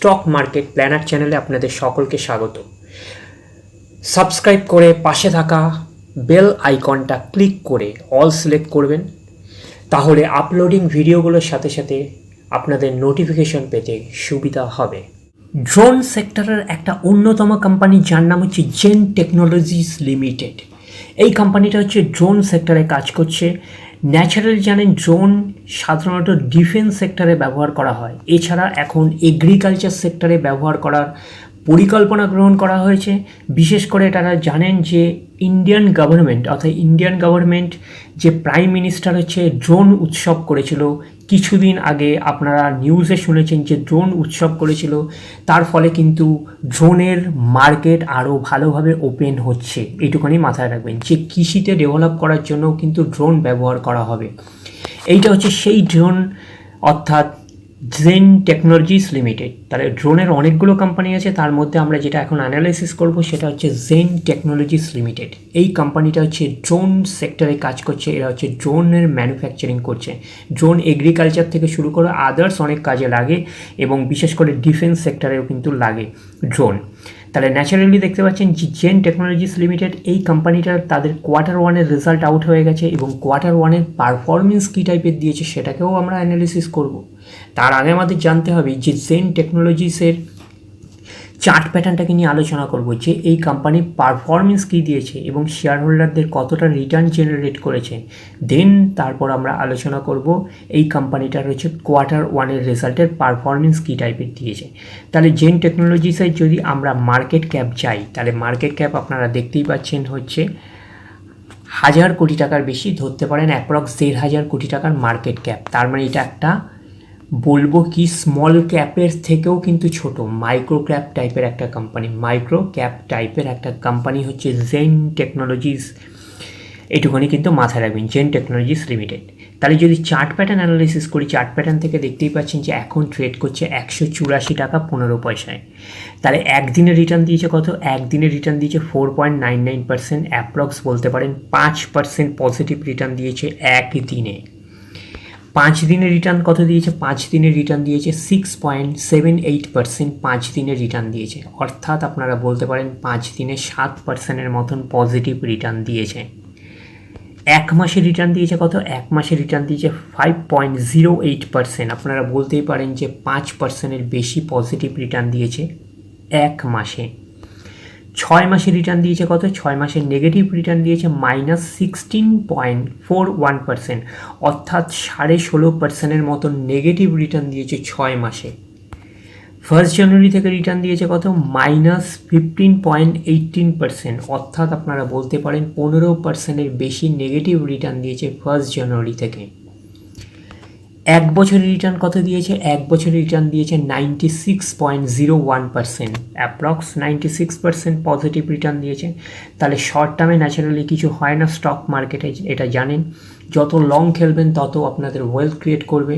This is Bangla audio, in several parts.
স্টক মার্কেট প্ল্যানার চ্যানেলে আপনাদের সকলকে স্বাগত। সাবস্ক্রাইব করে পাশে থাকা বেল আইকনটা ক্লিক করে অল সিলেক্ট করবেন, তাহলে আপলোডিং ভিডিওগুলোর সাথে সাথে আপনাদের নোটিফিকেশন পেতে সুবিধা হবে। ড্রোন সেক্টরের একটা অন্যতম কোম্পানি যার নাম হচ্ছে জেন টেকনোলজিস লিমিটেড। এই কোম্পানিটা হচ্ছে ড্রোন সেক্টরে কাজ করছে। ন্যাচারালি জানেন ড্রোন সাধারণত ডিফেন্স সেক্টরে ব্যবহার করা হয়, এছাড়া এখন এগ্রিকালচার সেক্টরে ব্যবহার করার পরিকল্পনা গ্রহণ করা হয়েছে। বিশেষ করে তারা জানেন যে ইন্ডিয়ান গভর্নমেন্ট যে প্রাইম মিনিস্টার হচ্ছে ড্রোন উৎসব করেছিল কিছুদিন আগে, আপনারা নিউজে শুনেছেন যে ড্রোন উৎসব করেছিল, তার ফলে কিন্তু ড্রোনের মার্কেট আরও ভালোভাবে ওপেন হচ্ছে। এইটুখানি মাথায় রাখবেন যে কৃষিতে ডেভেলপ করার জন্যও কিন্তু ড্রোন ব্যবহার করা হবে। এইটা হচ্ছে সেই ড্রোন, অর্থাৎ জেন টেকনোলজিস লিমিটেড। তাহলে ড্রোনের অনেকগুলো কোম্পানি আছে, তার মধ্যে আমরা যেটা এখন অ্যানালাইসিস করব সেটা হচ্ছে জেন টেকনোলজিস লিমিটেড। এই কোম্পানিটা হচ্ছে ড্রোন সেক্টরে কাজ করছে। এরা হচ্ছে ড্রোনের ম্যানুফ্যাকচারিং করছে। ড্রোন এগ্রিকালচার থেকে শুরু করে আদার্স অনেক কাজে লাগে এবং বিশেষ করে ডিফেন্স সেক্টরেও কিন্তু লাগে ড্রোন। তাহলে ন্যাচারালি দেখতে পাচ্ছেন যে জেন টেকনোলজিস লিমিটেড এই কোম্পানিটার তাদের কোয়ার্টার ওয়ানের রেজাল্ট আউট হয়ে গেছে এবং কোয়ার্টার ওয়ানের পারফরমেন্স কী টাইপের দিয়েছে সেটাকেও আমরা অ্যানালিসিস করব। তার আগে আমাদের জানতে হবে যে জেন টেকনোলজিসের চার্ট প্যাটার্নটাকে নিয়ে আলোচনা করব, যে এই কোম্পানির পারফরমেন্স কী দিয়েছে এবং শেয়ার হোল্ডারদের কতটা রিটার্ন জেনারেট করেছে। দেন তারপর আমরা আলোচনা করব এই কোম্পানিটার হচ্ছে কোয়ার্টার ওয়ানের রেজাল্টের পারফরমেন্স কী টাইপের দিয়েছে। তাহলে জেন টেকনোলজিসের যদি আমরা মার্কেট ক্যাপ যাই, তাহলে মার্কেট ক্যাপ আপনারা দেখতেই পাচ্ছেন হচ্ছে 1000 কোটি টাকার বেশি, ধরতে পারেন অ্যাপ্রক্স 1500 কোটি টাকার মার্কেট ক্যাপ। তার মানে এটা একটা বলবো কি স্মল ক্যাপের থেকেও কিন্তু ছোট মাইক্রো ক্যাপ টাইপের একটা কোম্পানি হচ্ছে জেন টেকনোলজিস। এটুকুনি কিন্তু মাথায় রাখবেন, জেন টেকনোলজিস লিমিটেড। তাহলে যদি চার্ট প্যাটার্ন অ্যানালাইসিস করি, চার্ট প্যাটার্ন থেকে দেখতেই পাচ্ছেন যে এখন ট্রেড করছে 184 টাকা 15 পয়সায়। তাহলে একদিনের রিটার্ন দিয়েছে কত? একদিনের রিটার্ন দিয়েছে 4.99%, অ্যাপ্রক্স বলতে পারেন 5% পজিটিভ রিটার্ন দিয়েছে একদিনে। 5 দিনের রিটার্ন কত দিয়েছে? 5 দিনের রিটার্ন দিয়েছে 6.78%, 5 দিনের রিটার্ন দিয়েছে। অর্থাৎ আপনারা বলতে পারেন 5 দিনে 7%-এর মতন পজিটিভ রিটার্ন দিয়েছে। এক মাসের রিটার্ন দিয়েছে কত? এক মাসের রিটার্ন দিয়েছে 5.08%। আপনারা বলতেই পারেন যে 5%-এর বেশি পজিটিভ রিটার্ন দিয়েছে এক মাসে। 6 মাসের রিটার্ন দিয়েছে কত? 6 মাসের নেগেটিভ রিটার্ন দিয়েছে -16.41%, অর্থাৎ 16.5%-এর মতন নেগেটিভ রিটার্ন দিয়েছে 6 মাসে। 1 জানুয়ারি থেকে রিটার্ন দিয়েছে কত? -15.18%, অর্থাৎ আপনারা বলতে পারেন 15%-এর বেশি নেগেটিভ রিটার্ন দিয়েছে 1 জানুয়ারি থেকে। এক বছরের রিটার্ন কত দিয়েছে? এক বছরের রিটার্ন দিয়েছে 96.01%, অ্যাপ্রক্স 96% পজিটিভ রিটার্ন দিয়েছে। তাহলে শর্ট টার্মে ন্যাচারালি কিছু হয় না স্টক মার্কেটে, এটা জানেন। যত লং খেলবেন তত আপনাদের ওয়েলথ ক্রিয়েট করবে।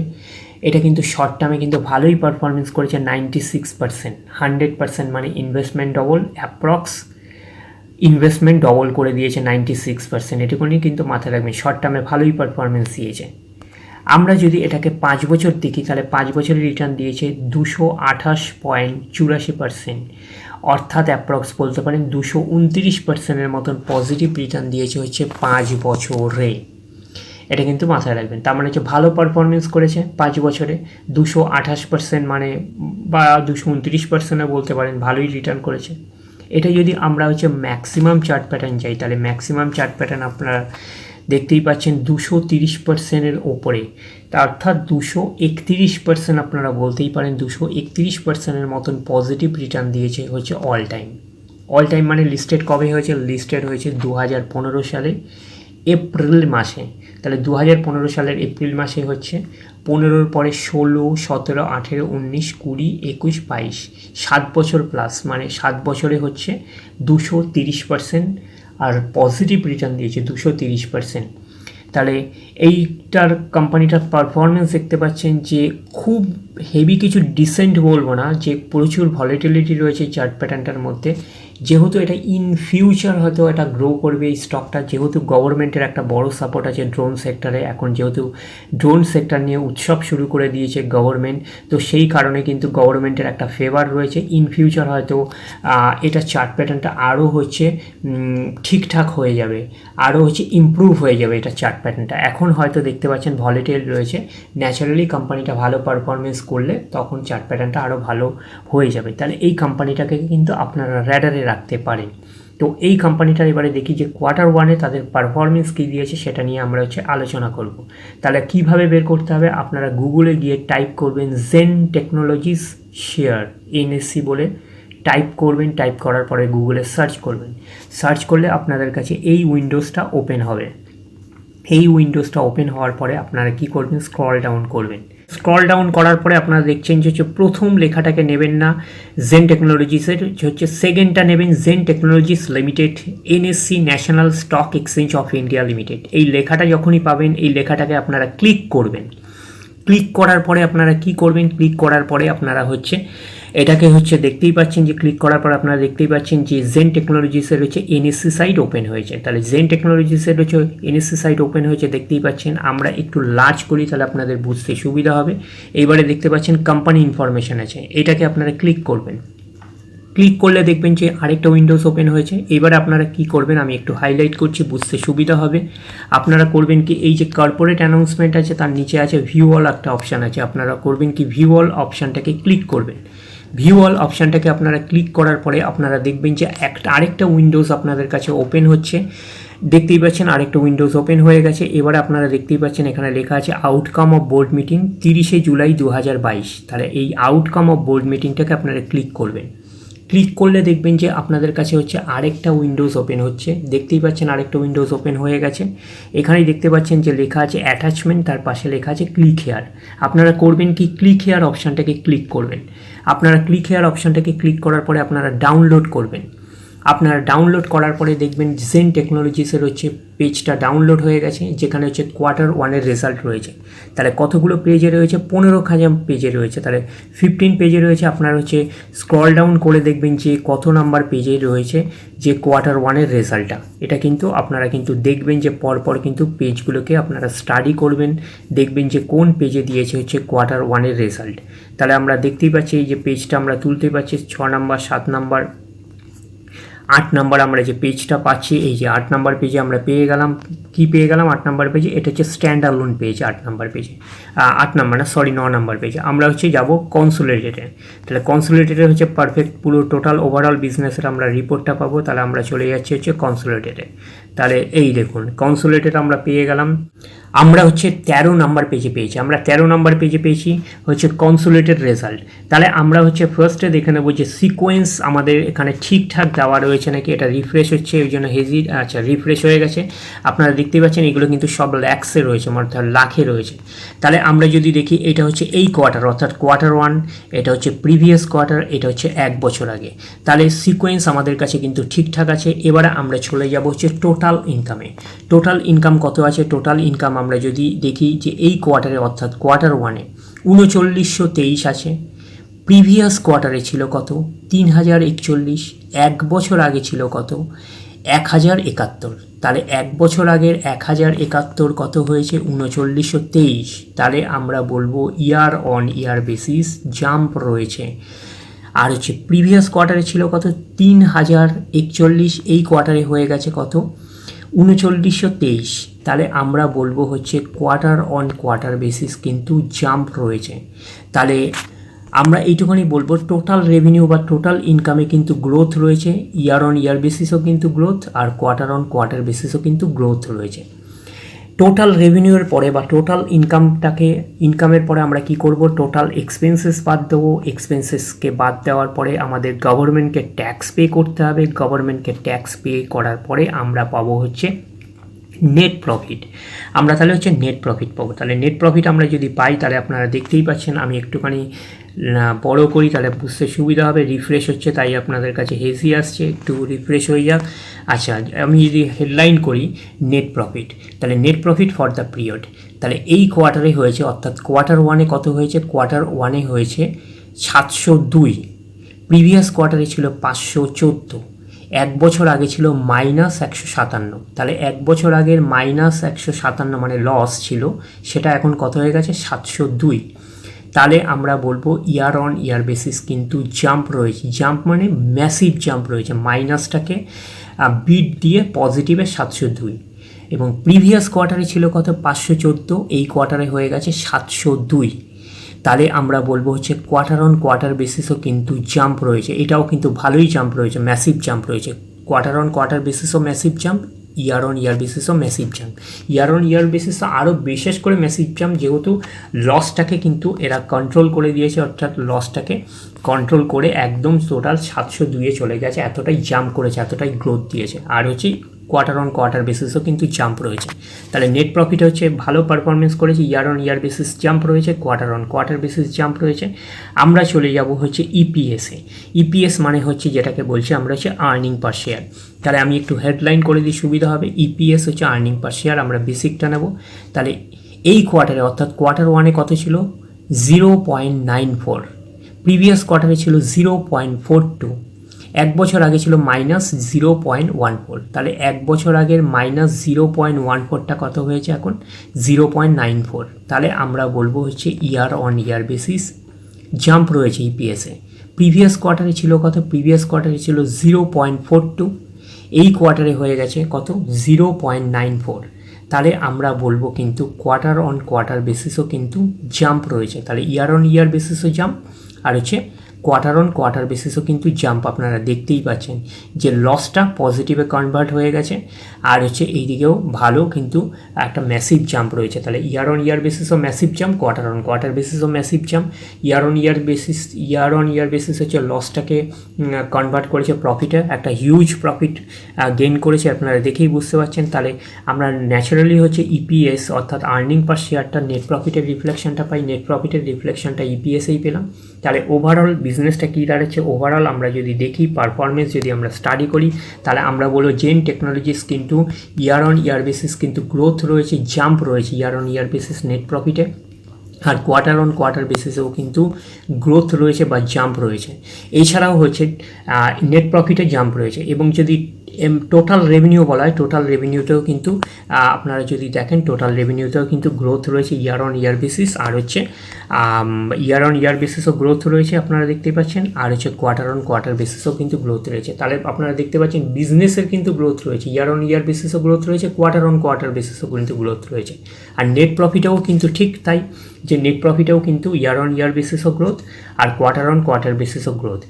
এটা কিন্তু শর্ট টার্মে কিন্তু ভালোই পারফরমেন্স করেছে 96%। 100% মানে investment double, approx investment double করে দিয়েছে 96%। এটুকুনি কিন্তু মাথায় রাখবেন, শর্ট টার্মে ভালোই পারফরমেন্স দিয়েছে। আমরা যদি এটাকে 5 বছর দেখি, তাহলে 5 বছরের রিটার্ন দিয়েছে 228.84%, অর্থাৎ অ্যাপ্রক্স বলতে পারেন 229%-এর মতন পজিটিভ রিটার্ন দিয়েছে হচ্ছে 5 বছরে। এটা কিন্তু মাথায় রাখবেন। তার মানে হচ্ছে ভালো পারফরমেন্স করেছে 5 বছরে। 228% মানে বা 229%-ও বলতে পারেন ভালোই রিটার্ন করেছে। এটা যদি আমরা হচ্ছে ম্যাক্সিমাম চার্ট প্যাটার্ন যাই, তাহলে ম্যাক্সিমাম চার্ট প্যাটার্ন আপনারা দেখতেই পাচ্ছেন 230%-এর ওপরে, তা অর্থাৎ 231% আপনারা বলতেই পারেন 231%-এর মতন পজিটিভ রিটার্ন দিয়েছে হচ্ছে অল টাইম। অল টাইম মানে লিস্টেড কবে হয়েছে? লিস্টেড হয়েছে 2015 সালে এপ্রিল মাসে। তাহলে 2015 সালের এপ্রিল মাসে হচ্ছে 15-র পরে 16, 17, 18, 19, 20, 21, 22, 7 বছর প্লাস, মানে 7 বছরে হচ্ছে 230% আর পজিটিভ রিটার্ন দিয়েছে 230%। তাহলে এইটার কোম্পানিটার পারফরমেন্স দেখতে পাচ্ছেন যে খুব হেভি কিছু ডিসেন্ট বলবো না, যে প্রচুর ভলিটিলিটি রয়েছে চার্ট প্যাটার্নটার মধ্যে। যেহেতু এটা ইন ফিউচার হয়তো এটা গ্রো করবে এই স্টকটা, যেহেতু গভর্নমেন্টের একটা বড় সাপোর্ট আছে ড্রোন সেক্টরে, এখন যেহেতু ড্রোন সেক্টর নিয়ে উৎসব শুরু করে দিয়েছে গভর্নমেন্ট, তো সেই কারণে কিন্তু গভর্নমেন্টের একটা ফেভার রয়েছে। ইন ফিউচার হয়তো এটা চার্ট প্যাটার্নটা আরও হচ্ছে ঠিকঠাক হয়ে যাবে, আরও হচ্ছে ইমপ্রুভ হয়ে যাবে এটা চার্ট প্যাটার্নটা। এখন হয়তো দেখতে পাচ্ছেন ভলিটাইল রয়েছে, ন্যাচারালি কোম্পানিটা ভালো পারফরমেন্স করলে তখন চার্ট প্যাটার্নটা আরও ভালো হয়ে যাবে। তাহলে এই কোম্পানিটাকে কিন্তু আপনারা র্যাডারে রাখতে পারেন। তো এই কোম্পানিটার এবারে দেখি যে কোয়ার্টার ওয়ানে তাদের পারফরমেন্স কী দিয়েছে সেটা নিয়ে আমরা হচ্ছে আলোচনা করব। তাহলে কিভাবে বের করতে হবে, আপনারা গুগলে গিয়ে টাইপ করবেন ZEN টেকনোলজিস শেয়ার NSC বলে টাইপ করবেন, টাইপ করার পরে গুগলে সার্চ করবেন। সার্চ করলে আপনাদের কাছে এই উইন্ডোজটা ওপেন হবে। এই উইন্ডোজটা ওপেন হওয়ার পরে আপনারা কি করবেন, স্ক্রল ডাউন করবেন। স্ক্রল ডাউন করার পরে আপনারা দেখছেন যে হচ্ছে প্রথম লেখাটাকে নেবেন না ZEN টেকনোলজিসের, হচ্ছে সেকেন্ডটা নেবেন ZEN technologies limited NSC national stock exchange of India limited. এই লেখাটা যখনই পাবেন এই লেখাটাকে আপনারা ক্লিক করবেন। ক্লিক করার পরে আপনারা কি করবেন, ক্লিক করার পরে আপনারা হচ্ছে এটাকে হচ্ছে দেখতেই পাচ্ছেন যে ক্লিক করার পর আপনারা দেখতেই পাচ্ছেন যে ZEN টেকনোলজিসের হচ্ছে NSC সাইট ওপেন হয়েছে। তাহলে ZEN টেকনোলজিসের হচ্ছে NSC সাইট ওপেন হয়েছে দেখতেই পাচ্ছেন। আমরা একটু লার্জ করি তাহলে আপনাদের বুঝতে সুবিধা হবে। এইবারে দেখতে পাচ্ছেন কোম্পানি ইনফরমেশন আছে, এটাকে আপনারা ক্লিক করবেন। ক্লিক করলে দেখবেন যে আরেকটা উইন্ডোজ ওপেন হয়েছে। এবারে আপনারা কি করবেন, আমি একটু হাইলাইট করছি বুঝতে সুবিধা হবে। আপনারা করবেন কি, এই যে কর্পোরেট অ্যানাউন্সমেন্ট আছে তার নিচে আছে ভিউ অল একটা অপশান আছে, আপনারা করবেন কি ভিউ অল অপশানটাকে ক্লিক করবেন। ভিউ অল অপশানটাকে আপনারা ক্লিক করার পরে আপনারা দেখবেন যে আরেকটা উইন্ডোজ আপনাদের কাছে ওপেন হচ্ছে। দেখতেই পাচ্ছেন আরেকটা উইন্ডোজ ওপেন হয়ে গেছে। এবারে আপনারা দেখতেই পাচ্ছেন এখানে লেখা আছে আউটকাম অফ বোর্ড মিটিং 30শে জুলাই 2022। তাহলে এই আউটকাম অফ বোর্ড মিটিংটাকে আপনারা ক্লিক করবেন। ক্লিক করলে দেখবেন যে আপনাদের কাছে হচ্ছে আরেকটা উইন্ডোজ ওপেন হচ্ছে। দেখতেই পাচ্ছেন আরেকটা উইন্ডোজ ওপেন হয়ে গেছে। এখানেই দেখতে পাচ্ছেন যে লেখা আছে অ্যাটাচমেন্ট, তার পাশে লেখা আছে ক্লিক হেয়ার। আপনারা করবেন কি, ক্লিক হেয়ার অপশানটাকে ক্লিক করবেন। আপনারা ক্লিক হেয়ার অপশানটাকে ক্লিক করার পরে আপনারা ডাউনলোড করবেন। আপনারা ডাউনলোড করার পরে দেখবেন ZEN টেকনোলজিসের হচ্ছে পেজটা ডাউনলোড হয়ে গেছে, যেখানে হচ্ছে কোয়ার্টার ওয়ানের রেজাল্ট রয়েছে। তাহলে কতগুলো পেজে রয়েছে, 15,000 পেজে রয়েছে, তাহলে 15 পেজে রয়েছে। আপনারা হচ্ছে স্ক্রল ডাউন করে দেখবেন যে কত নাম্বার পেজে রয়েছে যে কোয়ার্টার ওয়ানের রেজাল্টটা। এটা কিন্তু আপনারা কিন্তু দেখবেন যে পরপর কিন্তু পেজগুলোকে আপনারা স্টাডি করবেন, দেখবেন যে কোন পেজে দিয়েছে হচ্ছে কোয়ার্টার ওয়ানের রেজাল্ট। তাহলে আমরা দেখতেই পাচ্ছি এই যে পেজটা আমরা তুলতে পারছি 6 নাম্বার, 7 নাম্বার, 8 নাম্বার আমরা যে পেজটা পাচ্ছি, এই যে 8 নাম্বার পেজে আমরা পেয়ে গেলাম। কি পেয়ে গেলাম 8 নাম্বার পেজে, এটা হচ্ছে স্ট্যান্ড অ্যালোন পেজ 8 নাম্বার পেজে, 8 নাম্বার না সরি 9 নাম্বার পেজে। আমরা হচ্ছে যাব কনসোলিডেটেড। তাহলে কনসোলিডেটেড হচ্ছে পারফেক্ট পুরো টোটাল ওভারঅল বিজনেসের আমরা রিপোর্টটা পাবো। তাহলে আমরা চলে যাচ্ছি হচ্ছে কনসোলিডেটেড। তাহলে এই দেখুন কনসোলিডেটেড আমরা পেয়ে গেলাম। আমরা হচ্ছে 13 নাম্বার পেজে পেয়েছি, আমরা 13 নাম্বার পেজে পেয়েছি হচ্ছে কনসোলিডেটেড রেজাল্ট। তাহলে আমরা হচ্ছে ফার্স্টে দেখে নেবো যে সিকোয়েন্স আমাদের এখানে ঠিকঠাক দেওয়া রয়েছে নাকি। এটা রিফ্রেশ হচ্ছে ওই জন্য আচ্ছা রিফ্রেশ হয়ে গেছে। আপনারা দেখতে পাচ্ছেন এগুলো কিন্তু সব ল্যাক্সে রয়েছে, অর্থাৎ লাখে রয়েছে। তাহলে আমরা যদি দেখি এটা হচ্ছে এই কোয়ার্টার, অর্থাৎ কোয়ার্টার ওয়ান, এটা হচ্ছে প্রিভিয়াস কোয়ার্টার, এটা হচ্ছে 1 বছর আগে। তাহলে সিকোয়েন্স আমাদের কাছে কিন্তু ঠিকঠাক আছে। এবারে আমরা চলে যাব হচ্ছে টোটাল ইনকামে। টোটাল ইনকাম কত আছে, টোটাল ইনকাম আমরা যদি দেখি যে এই কোয়ার্টারে অর্থাৎ কোয়ার্টার ওয়ানে 3923 আছে। প্রিভিয়াস কোয়ার্টারে ছিল কত, 3041। 1 বছর আগে ছিল কত, 1071। তাহলে 1 বছর আগের 1071 কত হয়েছে, 3923। তাহলে আমরা বলবো ইয়ার অন ইয়ার বেসিস জাম্প রয়েছে। আর হচ্ছে প্রিভিয়াস কোয়ার্টারে ছিল কত, 3041। এই কোয়ার্টারে হয়ে গেছে কত, 3923। তাহলে আমরা বলবো হচ্ছে কোয়ার্টার অন কোয়ার্টার বেসিস কিন্তু জাম্প রয়েছে। তাহলে আমরা এইটুখানি বলবো টোটাল রেভিনিউ বা টোটাল ইনকামে কিন্তু গ্রোথ রয়েছে, ইয়ার অন ইয়ার বেসিসও কিন্তু গ্রোথ, আর কোয়ার্টার অন কোয়ার্টার বেসিসও কিন্তু গ্রোথ রয়েছে। টোটাল রেভিনিউয়ের পরে বা টোটাল ইনকামের পরে আমরা কি করব, টোটাল এক্সপেন্সেস বাদ দেবো। এক্সপেন্সেসকে বাদ দেওয়ার পরে আমাদের গভর্নমেন্টকে ট্যাক্স পে করতে হবে। গভর্নমেন্টকে ট্যাক্স পে করার পরে আমরা পাবো হচ্ছে নেট প্রফিট। আমরা তাহলে হচ্ছে নেট প্রফিট পাবো। তাহলে নেট প্রফিট আমরা যদি পাই তাহলে আপনারা দেখতেই পাচ্ছেন, আমি একটুখানি বড় করি তাহলে বুঝতে সুবিধা হবে। রিফ্রেশ হচ্ছে তাই আপনাদের কাছে হেজি আসছে, একটু রিফ্রেশ হয়ে যাক। আচ্ছা আমি যদি হেডলাইন করি নেট প্রফিট, তাহলে net profit for the period, তাহলে এই কোয়ার্টারে হয়েছে, অর্থাৎ কোয়ার্টার ওয়ানে কত হয়েছে, কোয়ার্টার ওয়ানে হয়েছে 702। প্রিভিয়াস কোয়ার্টারে ছিল 514। এক বছর আগে ছিল -157, তাহলে এক বছর আগের -157 মানে লস ছিল, সেটা এখন কত হয়ে গেছে 702। তাহলে আমরা বলবো ইয়ার অন ইয়ার বেসিস কিন্তু জাম্প রয়েছে, জাম্প মানে ম্যাসিভ জাম্প রয়েছে, মাইনাসটাকে বিট দিয়ে পজিটিভে 702, এবং প্রিভিয়াস কোয়ার্টারে ছিল কত 514, এই কোয়ার্টারে হয়ে গেছে 702। তাহলে আমরা বলবো হচ্ছে কোয়ার্টার অন কোয়ার্টার বেসিসও কিন্তু জাম্প রয়েছে, এটাও কিন্তু ভালোই জাম্প রয়েছে, ম্যাসিভ জাম্প রয়েছে। কোয়ার্টার অন কোয়ার্টার বেসিসও massive jump, year on year বেসিসও massive jump. Year on year বেসিসও আরও বিশেষ করে ম্যাসিভ জাম্প, যেহেতু লসটাকে কিন্তু এরা কন্ট্রোল করে দিয়েছে, অর্থাৎ লসটাকে কন্ট্রোল করে একদম টোটাল 702-এ চলে গেছে, এতটাই জাম্প করেছে, এতটাই গ্রোথ দিয়েছে। আর হচ্ছে কোয়ার্টার অন কোয়ার্টার বেসিসও কিন্তু জাম্প রয়েছে। তাহলে নেট প্রফিট হচ্ছে ভালো পারফরমেন্স করেছে, year on year basis jump রয়েছে, quarter on quarter basis jump রয়েছে। আমরা চলে যাব হচ্ছে ইপিএসে। ইপিএস মানে হচ্ছে যেটাকে বলছি আমরা হচ্ছে আর্নিং পার শেয়ার। তাহলে আমি একটু হেডলাইন করে দিই, সুবিধা হবে। ইপিএস হচ্ছে আর্নিং পার শেয়ার, আমরা বেসিকটা নেব। তাহলে এই কোয়ার্টারে অর্থাৎ কোয়ার্টার ওয়ানে কত ছিল 0.94, প্রিভিয়াস কোয়ার্টারে ছিল 0.42, এক বছর আগে ছিল -0.14, তাহলে এক বছর আগের -0.14টা কত হয়েছে এখন 0.94। তাহলে আমরা বলবো হচ্ছে ইয়ার অন ইয়ার বেসিস জাম্প রয়েছে ইপিএসে। প্রিভিয়াস কোয়ার্টারে ছিল কত, প্রিভিয়াস কোয়ার্টারে ছিল 0.42, এই কোয়ার্টারে হয়ে গেছে কত 0.94। তাহলে আমরা বলবো কিন্তু কোয়ার্টার অন কোয়ার্টার বেসিসও কিন্তু জাম্প রয়েছে। তাহলে ইয়ার অন ইয়ার বেসিসও জাম্প, আর হচ্ছে কোয়ার্টার অন কোয়ার্টার বেসিসও কিন্তু জাম্প। আপনারা দেখতেই পাচ্ছেন যে লসটা পজিটিভে কনভার্ট হয়ে গেছে, আর হচ্ছে এইদিকেও ভালো কিন্তু একটা ম্যাসিভ জাম্প রয়েছে। তাহলে ইয়ার অন ইয়ার বেসিসও massive jump, quarter on quarter বেসিসও massive jump. Year on year basis হচ্ছে লসটাকে কনভার্ট করেছে প্রফিটে, একটা হিউজ প্রফিট গেইন করেছে, আপনারা দেখেই বুঝতে পারছেন। তাহলে আমরা ন্যাচারালি হচ্ছে ইপিএস অর্থাৎ আর্নিং পার শেয়ারটা নেট প্রফিটের রিফ্লেকশনটা পাই, নেট প্রফিটের রিফ্লেকশনটা ইপিএসেই পেলাম। তাহলে ওভারঅল বিজনেসটা কী দাঁড়াচ্ছে, ওভারঅল আমরা যদি দেখি পারফরমেন্স যদি আমরা স্টাডি করি, তাহলে আমরা বলবো জেন টেকনোলজিস কিন্তু ইয়ার অন ইয়ার বেসিস কিন্তু গ্রোথ রয়েছে, জাম্প রয়েছে year on year basis net প্রফিটে, আর কোয়ার্টার অন কোয়ার্টার বেসিসেও কিন্তু গ্রোথ রয়েছে বা জাম্প রয়েছে। এছাড়াও হচ্ছে নেট প্রফিটে জাম্প রয়েছে। এবং যদি টোটাল রেভিনিউ বলা হয়, টোটাল রেভিনিউতেও কিন্তু আপনারা যদি দেখেন টোটাল রেভিনিউতেও কিন্তু গ্রোথ রয়েছে ইয়ার অন ইয়ার বেসিস, আর হচ্ছে ইয়ার অন ইয়ার বেসিসও গ্রোথ রয়েছে আপনারা দেখতে পাচ্ছেন, আর হচ্ছে কোয়ার্টার অন কোয়ার্টার বেসিসও কিন্তু গ্রোথ রয়েছে। তাহলে আপনারা দেখতে পাচ্ছেন বিজনেসের কিন্তু গ্রোথ রয়েছে, ইয়ার অন ইয়ার বেসিসও গ্রোথ রয়েছে, কোয়ার্টার অন কোয়ার্টার বেসিসও কিন্তু গ্রোথ রয়েছে। আর নেট প্রফিটেও কিন্তু ঠিক তাই, যে নেট প্রফিটেও কিন্তু ইয়ার অন ইয়ার বেসিসও গ্রোথ আর কোয়ার্টার অন কোয়ার্টার বেসিসও গ্রোথ।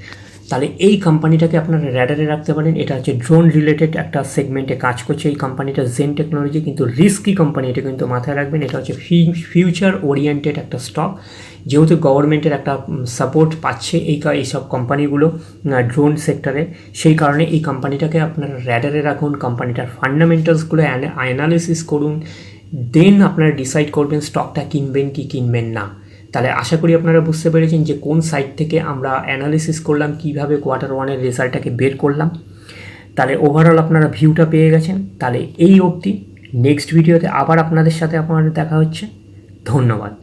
তাহলে এই কোম্পানিটাকে আপনারা র্যাডারে রাখতে পারেন। এটা হচ্ছে ড্রোন রিলেটেড একটা সেগমেন্টে কাজ করছে এই কোম্পানিটা, জেন টেকনোলজি, কিন্তু রিস্কি কোম্পানি, এটা কিন্তু মাথায় রাখবেন। এটা হচ্ছে ফিউচার ওরিয়েন্টেড একটা স্টক, যেহেতু গভর্নমেন্টের একটা সাপোর্ট পাচ্ছে এইসব কোম্পানিগুলো ড্রোন সেক্টরে, সেই কারণে এই কোম্পানিটাকে আপনারা র্যাডারে রাখুন, কোম্পানিটার ফান্ডামেন্টালসগুলো অ্যানালিসিস করুন, দেন আপনারা ডিসাইড করবেন স্টকটা কিনবেন কি কিনবেন না। তাহলে আশা করি আপনারা বুঝতে পেরেছেন যে কোন সাইট থেকে আমরা অ্যানালিসিস করলাম, কিভাবে কোয়ার্টার ওয়ানের রেজাল্টটাকে বের করলাম। তাহলে ওভারঅল আপনারা ভিউটা পেয়ে গেছেন। তাহলে এই অবধি, নেক্সট ভিডিওতে আবার আপনাদের সাথে দেখা হচ্ছে। ধন্যবাদ।